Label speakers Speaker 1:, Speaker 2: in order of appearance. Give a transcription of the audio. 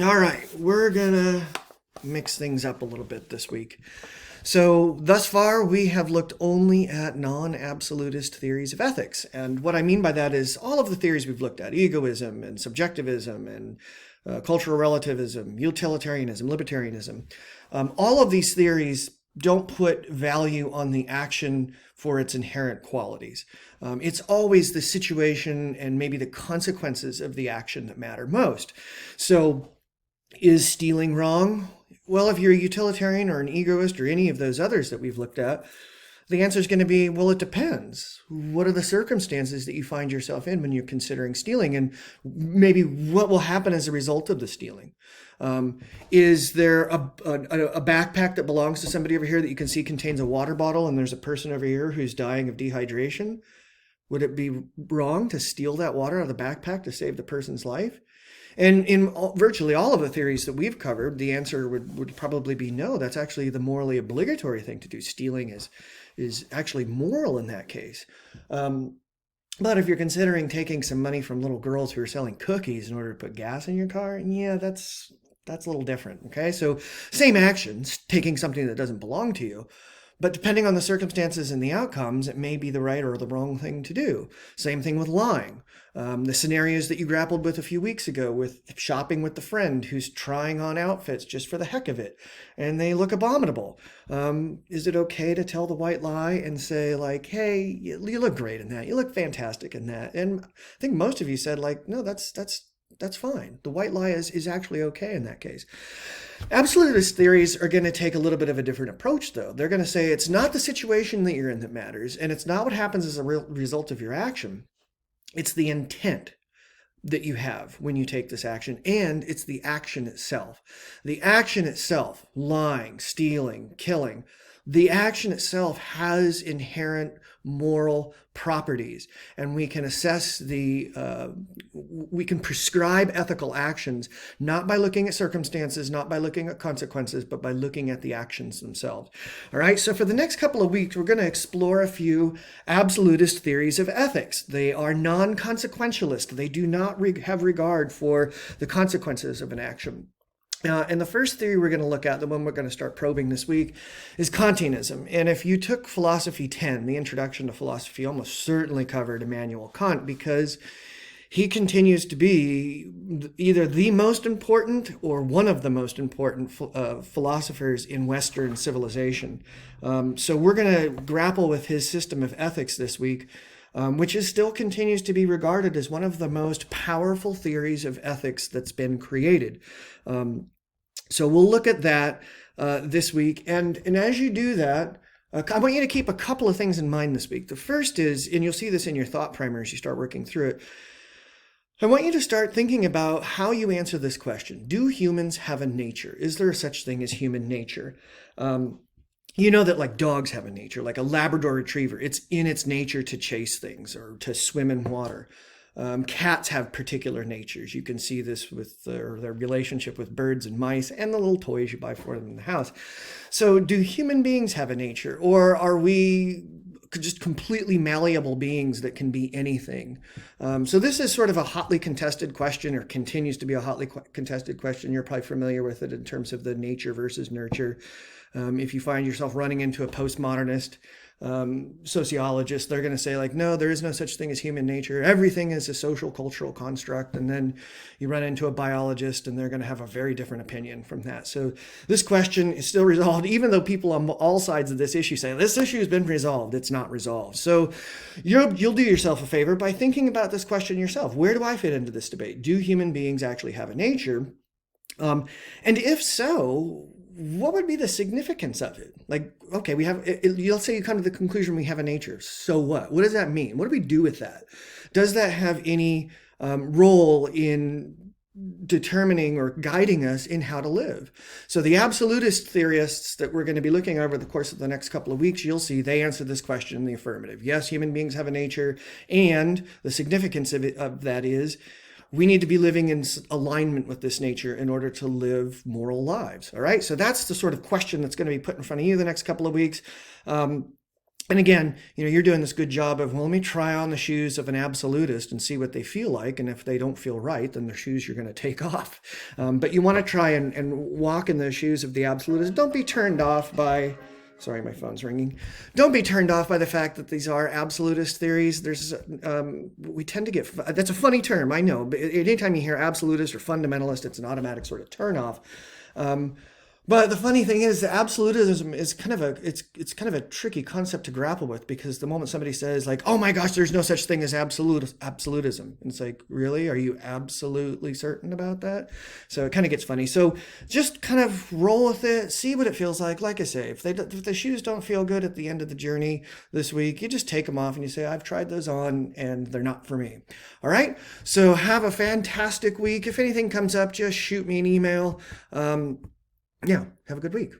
Speaker 1: All right, we're gonna mix things up a little bit this week. So, thus far, we have looked only at non-absolutist theories of ethics. And what I mean by that is all of the theories we've looked at, egoism and subjectivism and cultural relativism, utilitarianism, libertarianism, all of these theories don't put value on the action for its inherent qualities. It's always the situation and maybe the consequences of the action that matter most. So, is stealing wrong? Well, if you're a utilitarian or an egoist or any of those others that we've looked at, the answer is going to be, well, it depends. What are the circumstances that you find yourself in when you're considering stealing? And maybe what will happen as a result of the stealing? Is there a backpack that belongs to somebody over here that you can see contains a water bottle and there's a person over here who's dying of dehydration? Would it be wrong to steal that water out of the backpack to save the person's life? And in virtually all of the theories that we've covered, the answer would probably be no. That's actually the morally obligatory thing to do. Stealing is actually moral in that case. But if you're considering taking some money from little girls who are selling cookies in order to put gas in your car, yeah, that's a little different. Okay, so same actions, taking something that doesn't belong to you. But depending on the circumstances and the outcomes, it may be the right or the wrong thing to do. Same thing with lying. The scenarios that you grappled with a few weeks ago with shopping with the friend who's trying on outfits just for the heck of it, and they look abominable. Is it okay to tell the white lie and say like, hey, you look great in that. You look fantastic in that. And I think most of you said like, no, that's fine. The white lie is actually okay in that case. Absolutist theories are going to take a little bit of a different approach, though. They're going to say it's not the situation that you're in that matters, and it's not what happens as a result of your action. It's the intent that you have when you take this action, and it's the action itself. The action itself, lying, stealing, killing, the action itself has inherent moral properties, and we can assess we can prescribe ethical actions not by looking at circumstances, not by looking at consequences, but by looking at the actions themselves. All right, so for the next couple of weeks, we're going to explore a few absolutist theories of ethics. They are non-consequentialist. They do not have regard for the consequences of an action. And the first theory we're going to look at, the one we're going to start probing this week, is Kantianism. And if you took Philosophy 10, the introduction to philosophy almost certainly covered Immanuel Kant, because he continues to be either the most important or one of the most important philosophers in Western civilization. So we're going to grapple with his system of ethics this week, which still continues to be regarded as one of the most powerful theories of ethics that's been created. So we'll look at that this week. And as you do that, I want you to keep a couple of things in mind this week. The first is, and you'll see this in your thought primer as you start working through it, I want you to start thinking about how you answer this question. Do humans have a nature? Is there such thing as human nature? You know that like dogs have a nature, like a Labrador retriever. It's in its nature to chase things or to swim in water. Cats have particular natures. You can see this with their relationship with birds and mice and the little toys you buy for them in the house. So do human beings have a nature, or are we just completely malleable beings that can be anything? So this is sort of a hotly contested question, or continues to be a hotly contested question. You're probably familiar with it in terms of the nature versus nurture. If you find yourself running into a postmodernist sociologist, they're going to say like, no, there is no such thing as human nature. Everything is a social cultural construct. And then you run into a biologist and they're going to have a very different opinion from that. So this question is still resolved, even though people on all sides of this issue say this issue has been resolved. It's not resolved. So you'll do yourself a favor by thinking about this question yourself. Where do I fit into this debate? Do human beings actually have a nature? And if so, what would be the significance of it? Like, okay, let's say you come to the conclusion we have a nature. So what? What does that mean? What do we do with that? Does that have any role in determining or guiding us in how to live? So the absolutist theorists that we're going to be looking over the course of the next couple of weeks, you'll see they answer this question in the affirmative. Yes, human beings have a nature, and the significance of that is we need to be living in alignment with this nature in order to live moral lives. All right. So that's the sort of question that's going to be put in front of you the next couple of weeks. And again, you're doing this good job of, well, let me try on the shoes of an absolutist and see what they feel like. And if they don't feel right, then the shoes you're going to take off. But you want to try and walk in the shoes of the absolutist. Don't be turned off by, sorry, my phone's ringing. Don't be turned off by the fact that these are absolutist theories. We tend to get, that's a funny term, I know. But anytime you hear absolutist or fundamentalist, it's an automatic sort of turn off. But the funny thing is that absolutism is kind of a tricky concept to grapple with, because the moment somebody says like, oh my gosh, there's no such thing as absolutism. And it's like, really? Are you absolutely certain about that? So it kind of gets funny. So just kind of roll with it, see what it feels like. Like I say, if the shoes don't feel good at the end of the journey this week, you just take them off and you say, I've tried those on and they're not for me. All right. So have a fantastic week. If anything comes up, just shoot me an email. Yeah, have a good week.